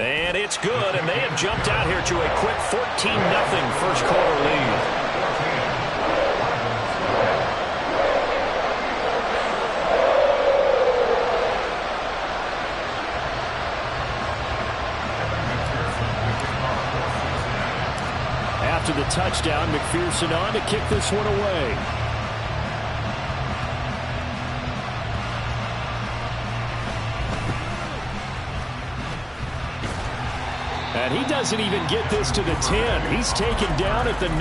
And it's good, and they have jumped out here to a quick 14-0 first quarter lead. After the touchdown, McPherson on to kick this one away. And he doesn't even get this to the 10. He's taken down at the 9.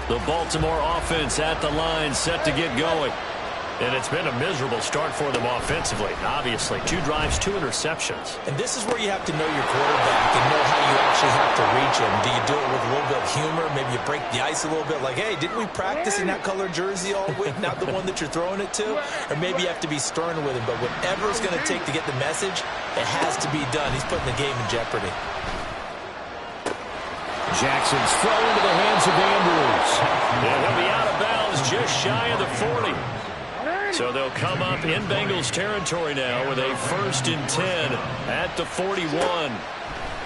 The Baltimore offense at the line, set to get going. And it's been a miserable start for them offensively. Obviously, 2 drives, 2 interceptions. And this is where you have to know your quarterback and know how you actually have to reach him. Do you do it with a little bit of humor? Maybe you break the ice a little bit like, hey, didn't we practice in that color jersey all week, not the one that you're throwing it to? Or maybe you have to be stern with him. But whatever it's going to take to get the message, it has to be done. He's putting the game in jeopardy. Jackson's throw into the hands of Andrews. And he'll be out of bounds just shy of the 40. So they'll come up in Bengals territory now with a 1st and 10 at the 41.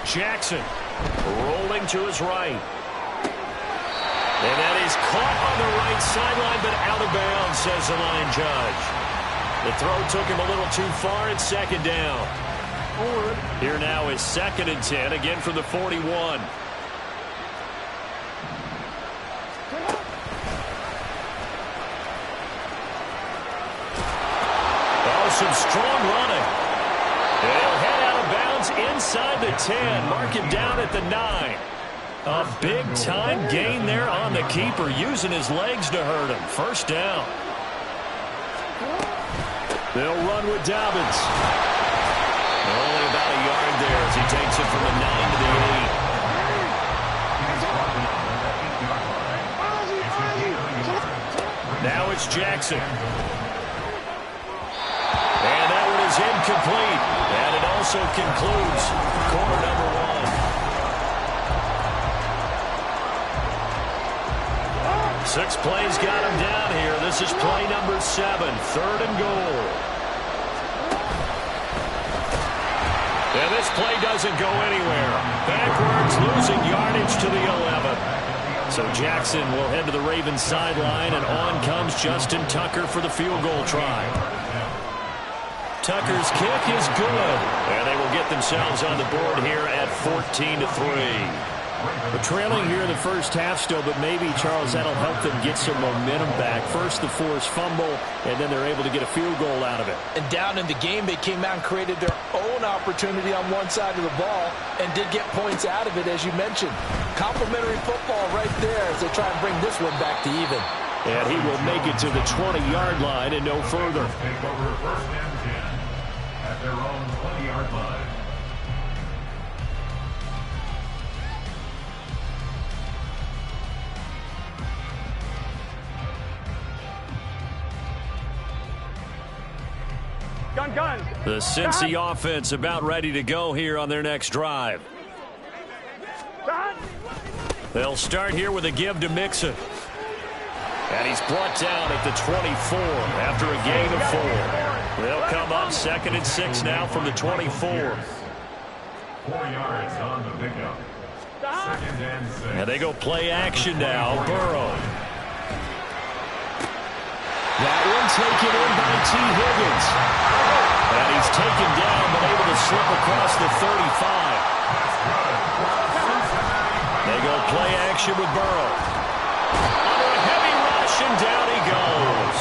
Jackson rolling to his right. And that is caught on the right sideline, but out of bounds, says the line judge. The throw took him a little too far. It's 2nd down. Here now is 2nd and 10, again from the 41. Some strong running. They'll head out of bounds inside the 10. Mark him down at the 9. A big-time gain there on the keeper, using his legs to hurt him. 1st down. They'll run with Dobbins. Only about a yard there as he takes it from the 9 to the 8. Now it's Jackson. And that one is incomplete. And it also concludes quarter number 1. 6 plays got him down here. This is play number 7. 3rd and goal. And this play doesn't go anywhere. Backwards, losing yardage to the 11. So Jackson will head to the Ravens sideline, and on comes Justin Tucker for the field goal try. Tucker's kick is good, and they will get themselves on the board here at 14-3. We're trailing here in the first half still, but maybe, Charles, that'll help them get some momentum back. First, the forced fumble, and then they're able to get a field goal out of it. And down in the game, they came out and created their own opportunity on one side of the ball and did get points out of it, as you mentioned. Complimentary football right there as they try and bring this one back to even. And he will make it to the 20-yard line and no further. At their own 20-yard line. Gun. The Cincy offense about ready to go here on their next drive. They'll start here with a give to Mixon. And he's brought down at the 24 after a gain of 4. They'll come up 2nd and 6 now from the 24. 4 yards on the pickup. 2nd and 6. And they go play action now. Burrow. That one taken in by T. Higgins. And he's taken down but able to slip across the 35. They go play action with Burrow. Under a heavy rush, and down he goes.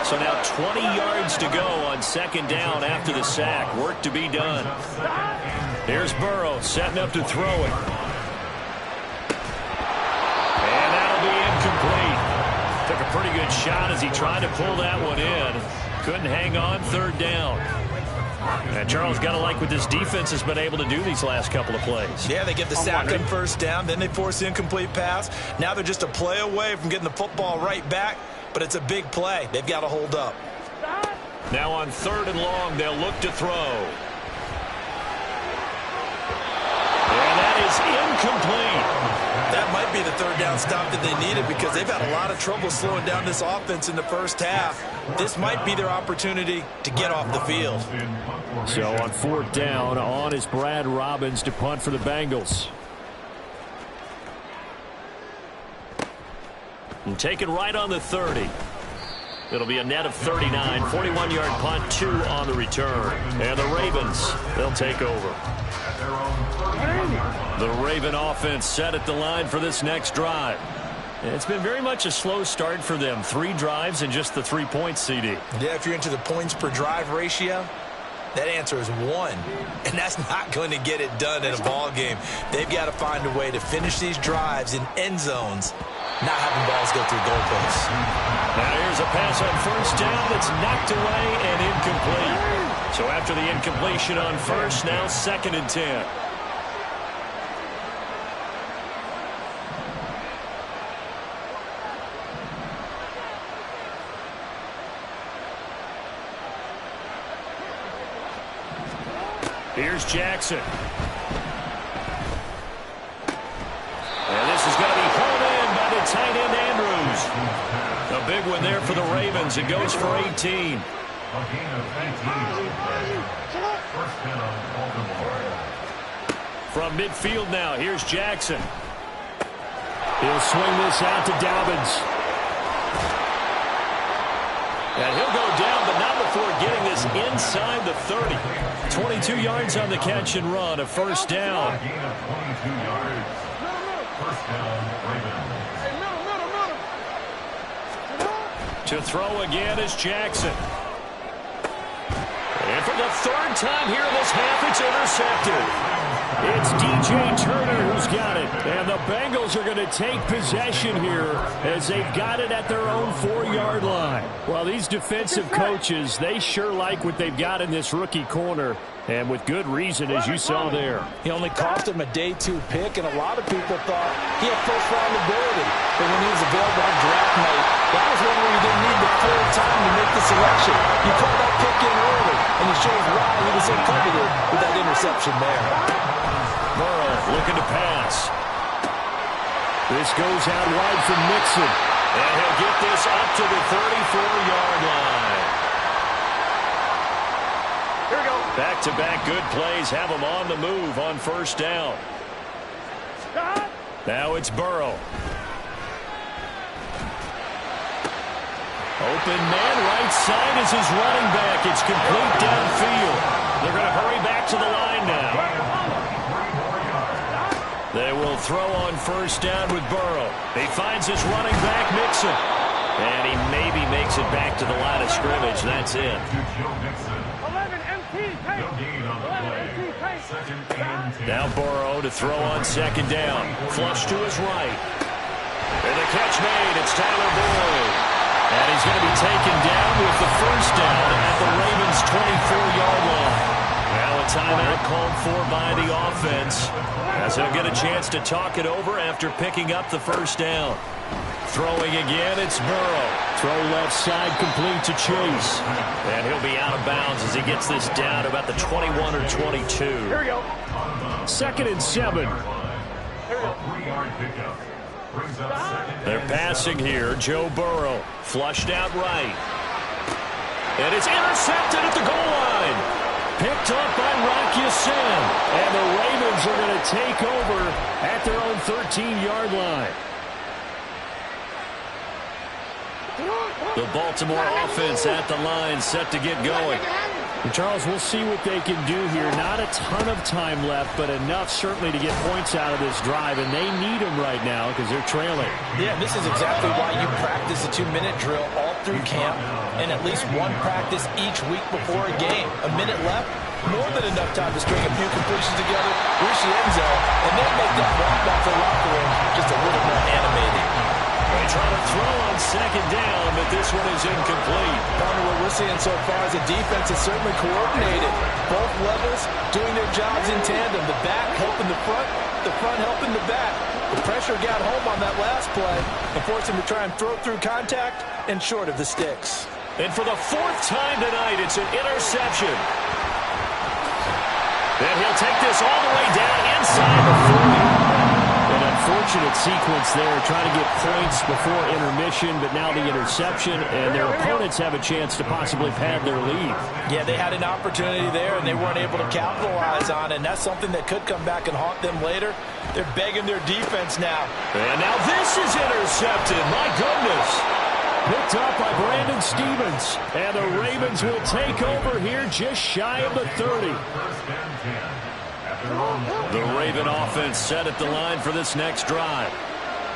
So now 20 yards to go on 2nd down after the sack. Work to be done. Here's Burrow setting up to throw it. And that'll be incomplete. Took a pretty good shot as he tried to pull that one in. Couldn't hang on. 3rd down. And Charles, got to like what this defense has been able to do these last couple of plays. Yeah, they get the sack on 1st down, then they force the incomplete pass. Now they're just a play away from getting the football right back, but it's a big play. They've got to hold up. Now on 3rd and long, they'll look to throw. And that is incomplete. That that might be the third down stop that they needed because they've had a lot of trouble slowing down this offense in the first half. This might be their opportunity to get off the field. So on fourth down, on is Brad Robbins to punt for the Bengals. And taken right on the 30. It'll be a net of 39, 41-yard punt, 2 on the return. And the Ravens, they'll take over. The Raven offense set at the line for this next drive. It's been very much a slow start for them. 3 drives and just the 3 points, CD. Yeah, if you're into the points per drive ratio, that answer is 1. And that's not going to get it done in a ball game. They've got to find a way to finish these drives in end zones, not having balls go through goalposts. Now here's a pass on first down that's knocked away and incomplete. So after the incompletion on first, now 2nd and 10. Here's Jackson. And this is going to be hauled in by the tight end Andrews. A big one there for the Ravens. It goes for 18. A gain of 18. First down, Baltimore. From midfield now, here's Jackson. He'll swing this out to Dobbins. And he'll go down, but not before getting this inside the 30. 22 yards on the catch and run, a first down. A gain of 22 yards. First down, Ravens. To throw again is Jackson. And for the 3rd time here in this half, it's intercepted. It's DJ Turner who's got it. And the Bengals are going to take possession here as they've got it at their own 4-yard line. Well, these defensive coaches, they sure like what they've got in this rookie corner. And with good reason, as you saw there. He only cost him a day 2 pick, and a lot of people thought he had first-round ability. But when he was available on draft night, that was one where you didn't need the full time to make the selection. You called that pick in early, and it shows why he was so coveted with that interception there. Burrow looking to pass. This goes out wide from Mixon. And he'll get this up to the 34-yard line. Here we go. Back-to-back good plays have him on the move on first down. Now it's Burrow. Open man, right side is his running back. It's complete downfield. They're going to hurry back to the line now. They will throw on first down with Burrow. He finds his running back, Mixon. And he maybe makes it back to the line of scrimmage. That's it. Now Burrow to throw on second down. Flush to his right. And the catch made. It's Tyler Boyd. And he's going to be taken down with the first down at the Ravens' 24-yard line. Now a timeout called for by the offense, as he'll get a chance to talk it over after picking up the first down. Throwing again, it's Burrow. Throw left side, complete to Chase. And he'll be out of bounds as he gets this down about the 21 or 22. Here we go. 2nd and 7. They're passing here. Joe Burrow flushed out right. And it's intercepted at the goal line. Picked up by Rock Ya-Sin. And the Ravens are going to take over at their own 13-yard line. The Baltimore offense at the line, set to get going. And Charles, we'll see what they can do here. Not a ton of time left, but enough certainly to get points out of this drive, and they need them right now because they're trailing. Yeah, this is exactly why you practice a 2-minute drill all through camp and at least one practice each week before a game. A minute left, more than enough time to string a few completions together, reach the end zone, and then make that walk back to the locker room just a little more animated. They try to throw on second down, but this one is incomplete. Partner, what we're seeing so far is the defense is certainly coordinated. Both levels doing their jobs in tandem. The back helping the front helping the back. The pressure got home on that last play and forced him to try and throw through contact and short of the sticks. And for the 4th time tonight, it's an interception. And he'll take this all the way down inside the 40. And unfortunate sequence there, trying to get points before intermission, but now the interception, and their opponents have a chance to possibly pad their lead. Yeah, they had an opportunity there, and they weren't able to capitalize on it, and that's something that could come back and haunt them later. They're begging their defense now. And now this is intercepted. My goodness. Picked up by Brandon Stephens. And the Ravens will take over here just shy of the 30. The Raven offense set at the line for this next drive.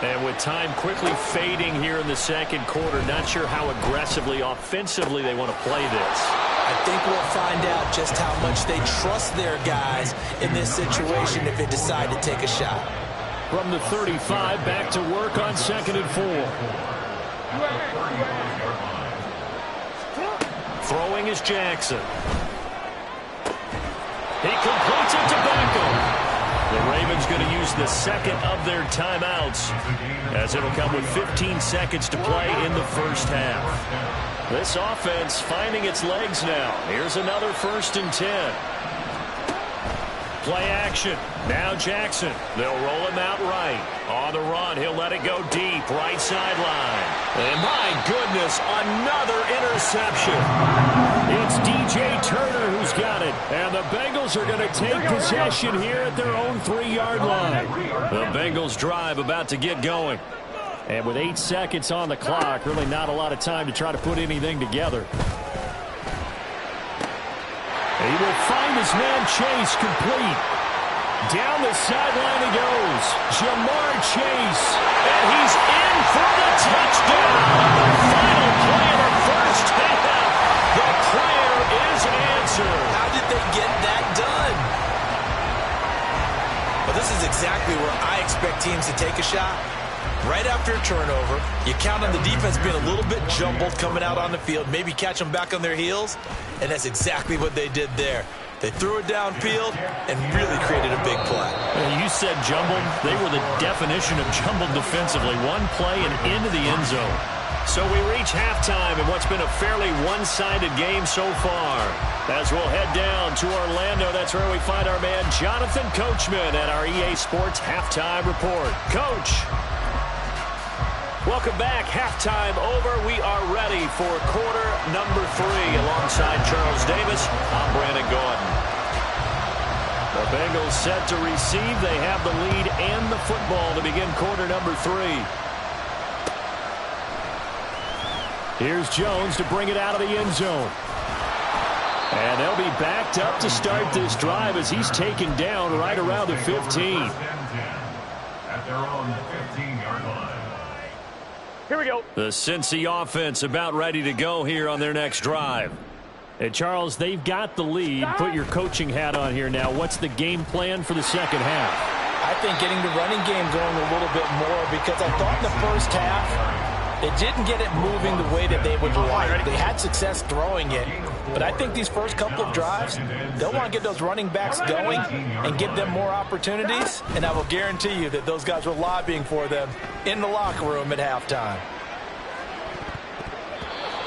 And with time quickly fading here in the second quarter, not sure how aggressively, offensively they want to play this. I think we'll find out just how much they trust their guys in this situation if they decide to take a shot. From the 35, back to work on 2nd and 4. Throwing is Jackson. He completes it to Beckham. The Ravens going to use the second of their timeouts, as it'll come with 15 seconds to play in the first half. This offense finding its legs now. Here's another 1st and 10. Play action. Now Jackson. They'll roll him out right. On the run, he'll let it go deep. Right sideline. And my goodness, another interception. It's DJ Turner who's got it. And the Bengals are going to take possession here at their own 3-yard line. The Bengals drive about to get going. And with 8 seconds on the clock, really not a lot of time to try to put anything together. He will find his man Chase complete. Down the sideline he goes. Jamar Chase. And he's in for the touchdown. Final play of the first half. The prayer is answered. How did they get that done? Well, this is exactly where I expect teams to take a shot. Right after a turnover, you count on the defense being a little bit jumbled coming out on the field, maybe catch them back on their heels, and that's exactly what they did there. They threw it downfield and really created a big play. You said jumbled. They were the definition of jumbled defensively. One play and into the end zone. So we reach halftime in what's been a fairly one-sided game so far. As we'll head down to Orlando, that's where we find our man Jonathan Coachman at our EA Sports Halftime Report. Coach. Welcome back. Halftime over. We are ready for quarter number 3. Alongside Charles Davis, I'm Brandon Gaudin. The Bengals set to receive. They have the lead and the football to begin quarter number 3. Here's Jones to bring it out of the end zone. And they'll be backed up to start this drive as he's taken down right around the 15. At their own 15-yard line. Here we go. The Cincy offense about ready to go here on their next drive. Hey, Charles, they've got the lead. Put your coaching hat on here now. What's the game plan for the second half? I think getting the running game going a little bit more, because I thought in the first half they didn't get it moving the way that they would like. They had success throwing it, but I think these first couple of drives, they'll want to get those running backs going and give them more opportunities, and I will guarantee you that those guys were lobbying for them in the locker room at halftime.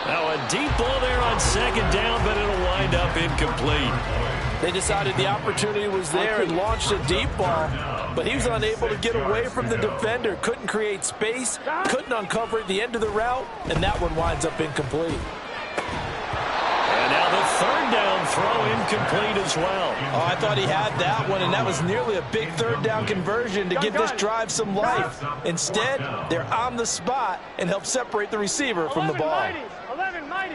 Now a deep ball there on second down, but it'll wind up incomplete. They decided the opportunity was there and launched a deep ball, but he was unable to get away from the defender, couldn't create space, couldn't uncover at the end of the route, and that one winds up incomplete. And now the third down throw incomplete as well. Oh, I thought he had that one, and that was nearly a big third down conversion to give this drive some life. Instead, they're on the spot and help separate the receiver from the ball. 11 mighty.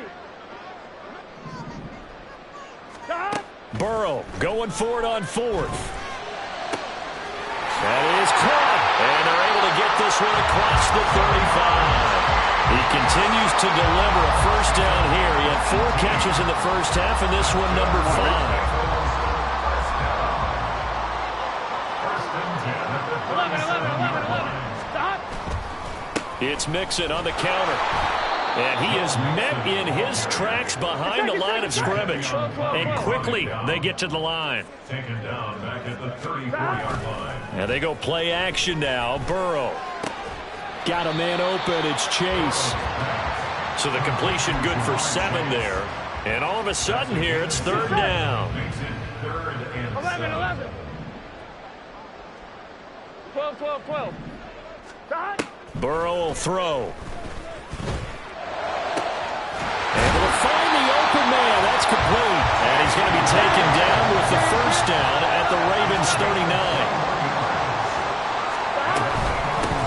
Burrow going for it on 4th. That is caught. And they're able to get this one across the 35. He continues to deliver a first down here. He had 4 catches in the first half, and this one number 5. It's Mixon on the counter. And he is met in his tracks behind the line of scrimmage. And quickly they get to the line. Taken down back at the 34-yard line. And they go play action now. Burrow. Got a man open. It's Chase. So the completion good for 7 there. And all of a sudden here, it's third down. Makes it 3rd and 7. 11. 12. Burrow will throw. Able to find the open man. That's complete. And he's going to be taken down with the first down at the Ravens 39.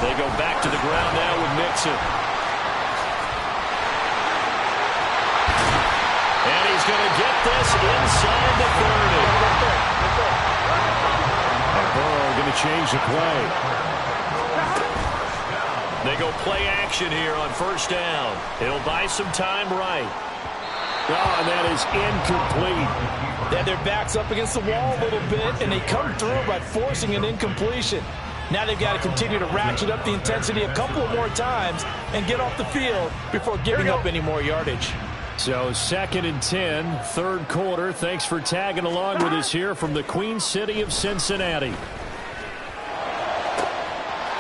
They go back to the ground now with Mixon. And he's going to get this inside the 30. And Burrow going to change the play. They go play action here on first down. It'll buy some time right. Oh, and that is incomplete. They had their backs up against the wall a little bit, and they come through by forcing an incompletion. Now they've got to continue to ratchet up the intensity a couple more times and get off the field before giving up any more yardage. So 2nd and 10, third quarter. Thanks for tagging along with us here from the Queen City of Cincinnati.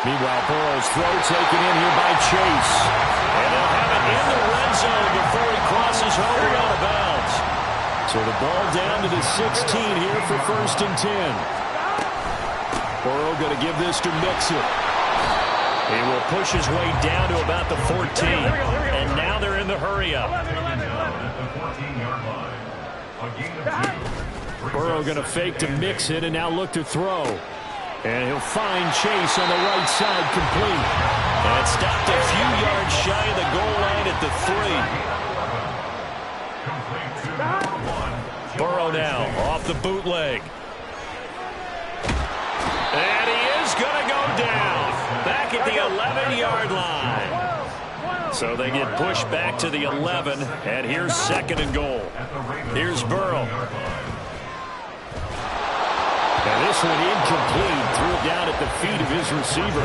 Meanwhile, Burrow's throw taken in here by Chase. And they'll have it in the red zone before he crosses over out of bounds. So the ball down to the 16 here for 1st and 10. Burrow going to give this to Mixon. He will push his way down to about the 14. And now they're in the hurry-up. Burrow going to fake to Mixon and now look to throw. And he'll find Chase on the right side complete. And stopped a few yards shy of the goal line at the 3. Burrow now off the bootleg. And he is going to go down. Back at the 11-yard line. So they get pushed back to the 11. And here's 2nd and goal. Here's Burrow. And this one incomplete. Threw it down at the feet of his receiver.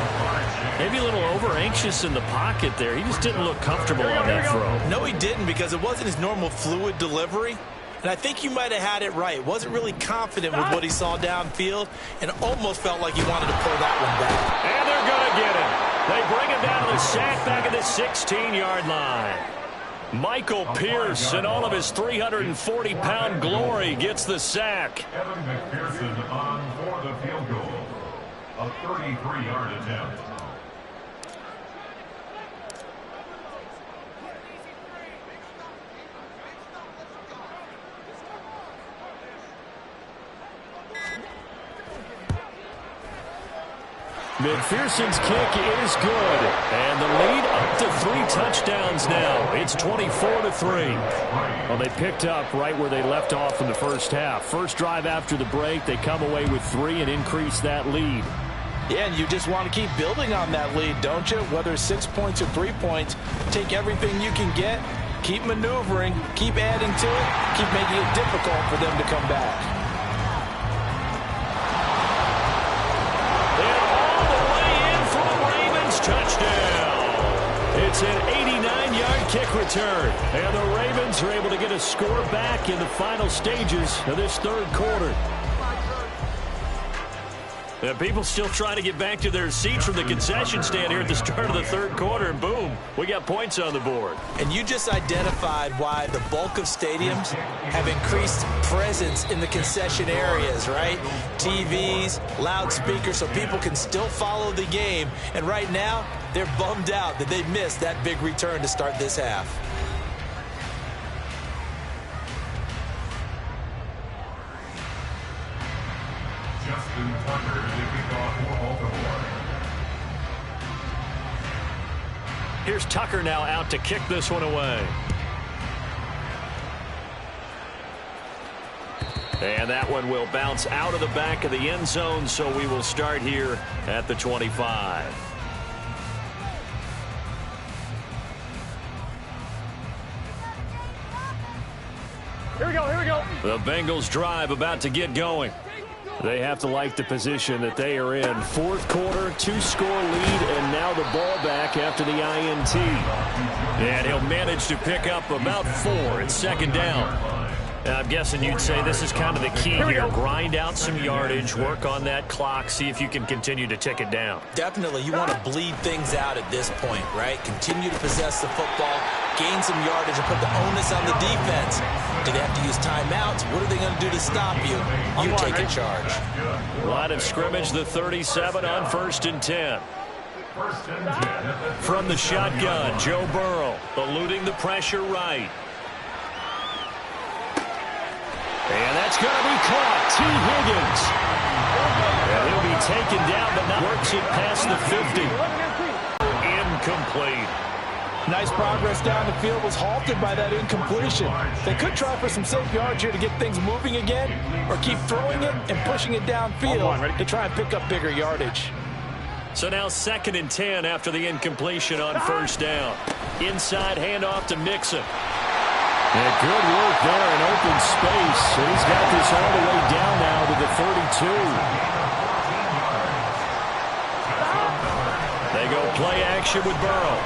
Maybe a little over-anxious in the pocket there. He just didn't look comfortable on that throw. No, he didn't, because it wasn't his normal fluid delivery. And I think you might have had it right. Wasn't really confident with what he saw downfield and almost felt like he wanted to pull that one back. And they're going to get him. They bring him down to the sack back at the 16-yard line. Michael Pierce, in all of his 340-pound glory, gets the sack. Evan McPherson on for the field goal. A 33-yard attempt. McPherson's kick is good. And the lead up to 3 touchdowns now. It's 24-3. Well, they picked up right where they left off in the first half. First drive after the break, they come away with 3 and increase that lead. Yeah, and you just want to keep building on that lead, don't you? Whether it's 6 points or 3 points, take everything you can get, keep maneuvering, keep adding to it, keep making it difficult for them to come back. Touchdown. It's an 89-yard kick return. And the Ravens are able to get a score back in the final stages of this third quarter. And people still trying to get back to their seats from the concession stand here at the start of the third quarter. And boom, we got points on the board. And you just identified why the bulk of stadiums have increased presence in the concession areas, right? TVs, loudspeakers, so people can still follow the game. And right now, they're bummed out that they missed that big return to start this half. Justin Tucker is the kickoff for Baltimore. Here's Tucker now out to kick this one away. And that one will bounce out of the back of the end zone, so we will start here at the 25. Here we go, here we go. The Bengals drive about to get going. They have to like the position that they are in. Fourth quarter, 2-score lead, and now the ball back after the INT. And he'll manage to pick up about 4. It's second down. And I'm guessing you'd say this is kind of the key here. Grind out some yardage, work on that clock, see if you can continue to tick it down. Definitely. You want to bleed things out at this point, right? Continue to possess the football, gain some yardage, and put the onus on the defense. Do they have to use timeouts? What are they going to do to stop you? You take a charge. Line of scrimmage, the 37 on 1st and 10. From the shotgun, Joe Burrow eluding the pressure right. And that's going to be caught. T. Higgins. And he'll be taken down, but not works it past the 50. Incomplete. Nice progress down the field, was halted by that incompletion. They could try for some safe yards here to get things moving again, or keep throwing it and pushing it downfield to try and pick up bigger yardage. So now 2nd and 10 after the incompletion on 1st down. Inside handoff to Mixon. And good work there in open space. And he's got this all the way down now to the 32. They go play action with Burrow.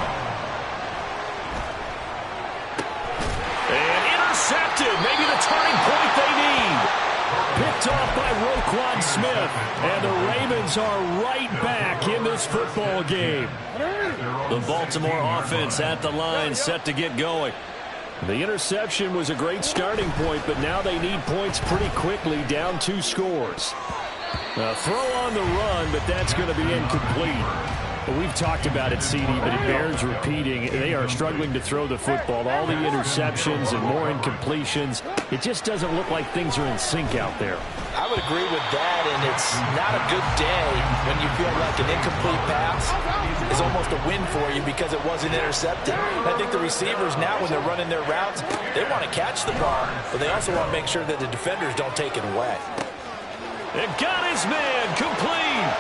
And intercepted. Maybe the turning point they need. Picked off by Roquan Smith. And the Ravens are right back in this football game. The Baltimore offense at the line, set to get going. The interception was a great starting point, but now they need points pretty quickly, down 2 scores. A throw on the run, but that's going to be incomplete. Well, we've talked about it, CD, but it bears repeating. They are struggling to throw the football. All the interceptions and more incompletions. It just doesn't look like things are in sync out there. I would agree with that, and it's not a good day when you feel like an incomplete pass is almost a win for you because it wasn't intercepted. I think the receivers now, when they're running their routes, they want to catch the ball, but they also want to make sure that the defenders don't take it away. It got his man complete.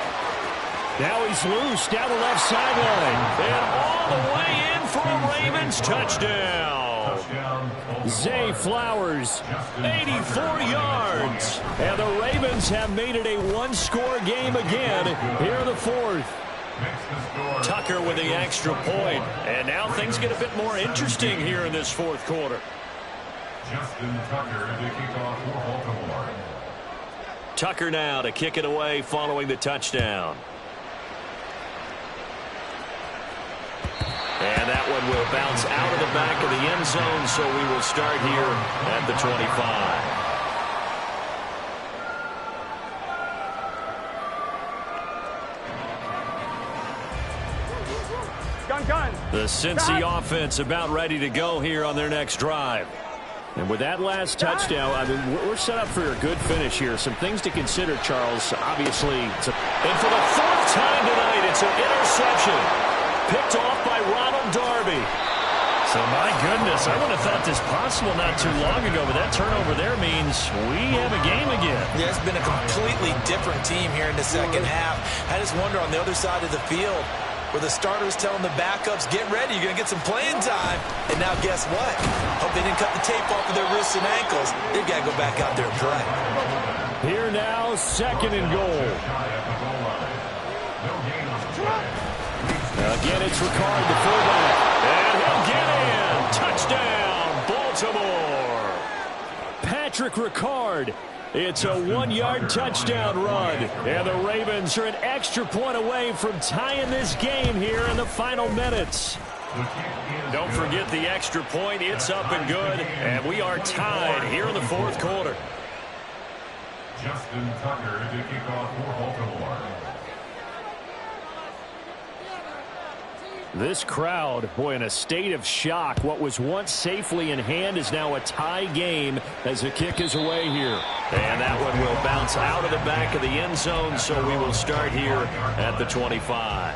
Now he's loose down the left sideline. And all the way in for a Ravens touchdown. Zay Flowers, 84 yards. And the Ravens have made it a one-score game again here in the 4th. Tucker with the extra point. And now things get a bit more interesting here in this 4th quarter. Justin Tucker to kick off for Baltimore. Tucker now to kick it away following the touchdown. And that one will bounce out of the back of the end zone, so we will start here at the 25. Gun. The Cincy offense about ready to go here on their next drive. And with that last touchdown, I mean, we're set up for a good finish here. Some things to consider, Charles. Obviously, and for the 4th time tonight, it's an interception. Picked off by Ronald Darby. So, my goodness, I would have thought this possible not too long ago, but that turnover there means we have a game again. Yeah, it's been a completely different team here in the 2nd half. I just wonder on the other side of the field, where the starters telling the backups, get ready, you're going to get some playing time. And now guess what? Hope they didn't cut the tape off of their wrists and ankles. They've got to go back out there and play. Here now, 2nd and goal. Again, it's Ricard, the fullback. And he'll get in. Touchdown, Baltimore. Patrick Ricard. It's a 1-yard touchdown run. And the Ravens are an extra point away from tying this game here in the final minutes. Don't forget the extra point. It's up and good. And we are tied here in the 4th quarter. Justin Tucker to kick off for Baltimore. This crowd, boy, in a state of shock. What was once safely in hand is now a tie game as the kick is away here. And that one will bounce out of the back of the end zone, so we will start here at the 25.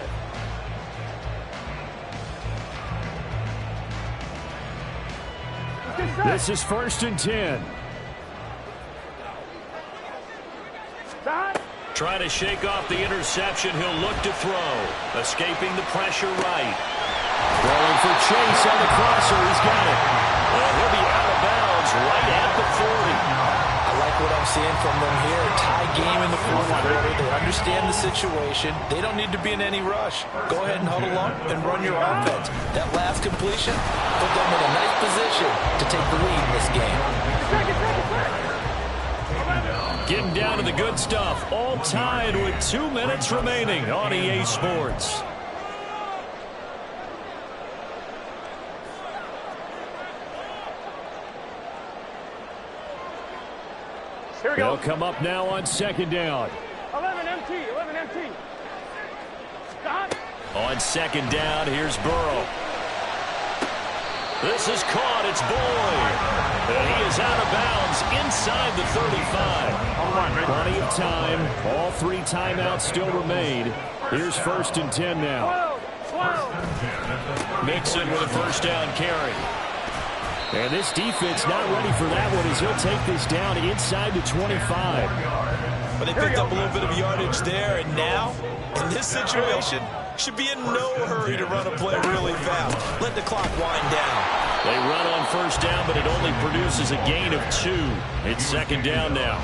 This is 1st and 10. Trying to shake off the interception. He'll look to throw. Escaping the pressure right. Throwing for Chase on the crosser. He's got it. He'll be out of bounds right at the 40. I like what I'm seeing from them here. Tie game in the 4th quarter. They understand the situation. They don't need to be in any rush. Go ahead and huddle up and run your offense. That last completion put them in a nice position to take the lead in this game. Getting down to the good stuff. All tied with 2 minutes remaining on EA Sports. Here we go. They'll come up now on second down. 11 MT. 11 MT. Stop. On second down, here's Burrow. This is caught. It's Boyd. And he is out of bounds inside the 35. Plenty of time. All 3 timeouts still remain. Here's 1st and 10 now. 12. Mixon with a first down carry. And this defense not ready for that one as he'll take this down inside the 25. But they picked up a little bit of yardage there, and now, in this situation, should be in no hurry to run a play really fast. Let the clock wind down. They run on first down, but it only produces a gain of 2. It's second down now.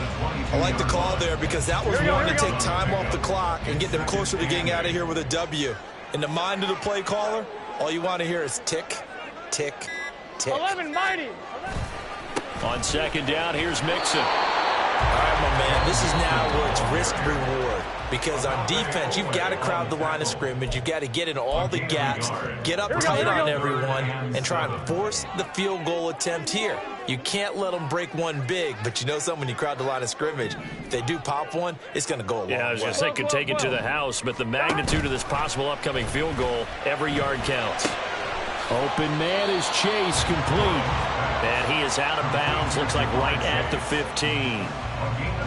I like the call there because that was one to take time off the clock and get them closer to getting out of here with a W. In the mind of the play caller, all you want to hear is tick, tick, tick. 11 mighty. On second down, here's Mixon. All right, my man, this is now where it's risk-reward. Because on defense, you've got to crowd the line of scrimmage. You've got to get in all the gaps, get up tight on everyone, and try and force the field goal attempt here. You can't let them break one big, but you know something, when you crowd the line of scrimmage, if they do pop one, it's going to go a long way. Yeah, I was going to say could take it to the house, but the magnitude of this possible upcoming field goal, every yard counts. Open man is Chase, complete. And he is out of bounds, looks like right at the 15.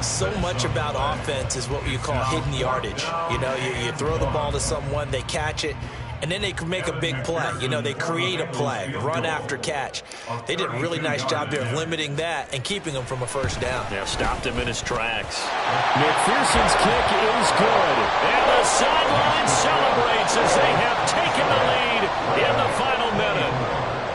So much about offense is what you call hidden yardage. You know, you throw the ball to someone, they catch it, and then they can make a big play. You know, they create a play, run after catch. They did a really nice job there of limiting that and keeping him from a first down. Yeah, stopped him in his tracks. McPherson's kick is good. And the sideline celebrates as they have taken the lead in the final minute.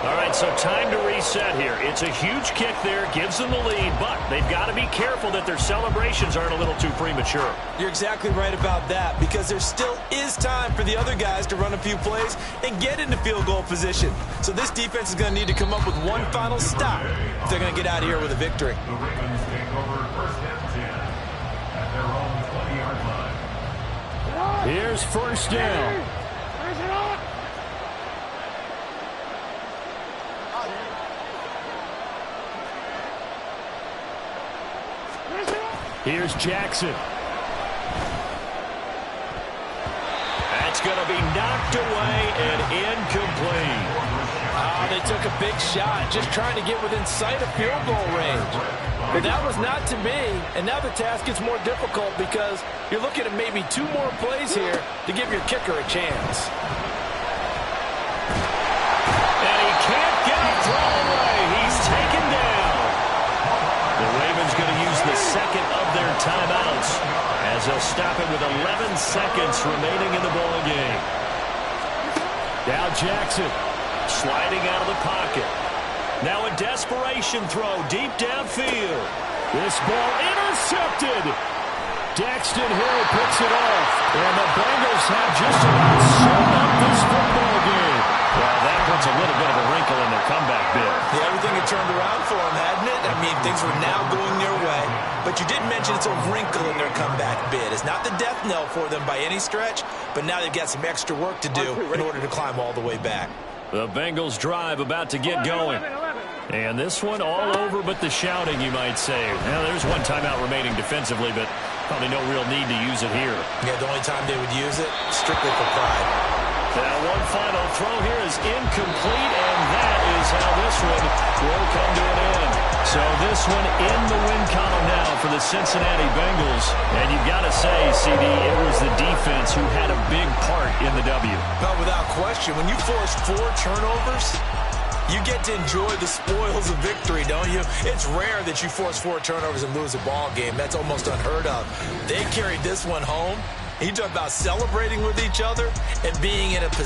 All right, so time to reset here. It's a huge kick there, gives them the lead, but they've got to be careful that their celebrations aren't a little too premature. You're exactly right about that, because there still is time for the other guys to run a few plays and get into field goal position. So this defense is going to need to come up with one final stop if they're going to get out of here with a victory. The Ravens take over 1st and 10 at their own 20-yard line. Here's first down. Here's Jackson. That's going to be knocked away and incomplete. They took a big shot, just trying to get within sight of field goal range. But that was not to be, and now the task gets more difficult because you're looking at maybe 2 more plays here to give your kicker a chance. And he can't get a throw away. He's taken down. The Ravens going to use the second of their timeouts as they'll stop it with 11 seconds remaining in the ball game. Now Jackson sliding out of the pocket. Now a desperation throw deep downfield. This ball intercepted. Daxton Hill picks it off. And the Bengals have just about sewn up this football game. Well, that puts a little bit of a wrinkle in their comeback bid. Yeah, everything had turned around for them, hadn't it? I mean, things were now going their way. But you did mention it's a wrinkle in their comeback bid. It's not the death knell for them by any stretch, but now they've got some extra work to do in order to climb all the way back. The Bengals drive about to get going. And this one all over but the shouting, you might say. Now, there's one timeout remaining defensively, but probably no real need to use it here. Yeah, the only time they would use it, strictly for pride. Now, one final throw here is incomplete, and that is how this one will come to an end. So this one in the win column now for the Cincinnati Bengals. And you've got to say, CD, it was the defense who had a big part in the W. No, without question. When you force 4 turnovers, you get to enjoy the spoils of victory, don't you? It's rare that you force 4 turnovers and lose a ball game. That's almost unheard of. They carried this one home. You talk about celebrating with each other and being in a position